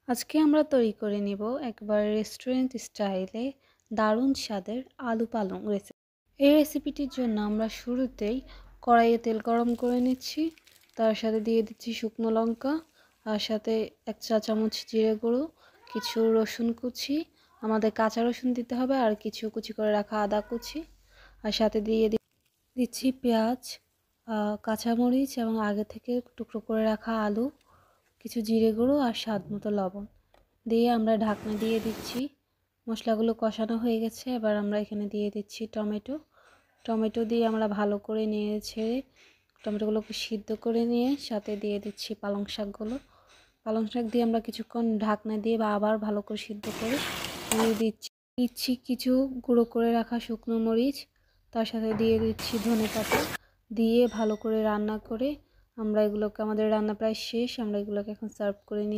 আজকে আমরা তৈরি করে নিব একবারে রেস্টুরেন্ট স্টাইলে দারুণ স্বাদের আলু পালং রেসিপি। এই রেসিপিটির জন্য আমরা শুরুতেই কড়াইয়ে তেল গরম করে নিচ্ছি। তার সাথে দিয়ে দিচ্ছি শুকনো লঙ্কা, আর সাথে 1 চা চামচ জিরে গুঁড়ো, কিছু রসুন কুচি, আমাদের কাঁচা রসুন দিতে হবে, আর কিছু কুচি করে রাখা আদা কুচি, আর সাথে দিয়ে দিচ্ছি পেঁয়াজ, কাঁচামরিচ এবং আগে থেকে টুকরো করে রাখা আলু, কিছু জিরে গুঁড়ো আর স্বাদ মতো লবণ দিয়ে আমরা ঢাকনা দিয়ে দিচ্ছি। মশলাগুলো কষানো হয়ে গেছে, এবার আমরা এখানে দিয়ে দিচ্ছি টমেটো দিয়ে আমরা ভালো করে নেড়ে ছেড়ে টমেটোগুলোকে সিদ্ধ করে নিয়ে সাথে দিয়ে দিচ্ছি পালং শাক দিয়ে আমরা কিছুক্ষণ ঢাকনা দিয়ে বা আবার ভালো করে সিদ্ধ করে দিয়ে দিচ্ছি কিছু গুঁড়ো করে রাখা শুকনো মরিচ, তার সাথে দিয়ে দিচ্ছি ধনেপাতা দিয়ে ভালো করে রান্না করে আমরা এগুলোকে, আমাদের রান্না প্রায় শেষ, আমরা এগুলোকে এখন সার্ভ করে নিচ্ছি।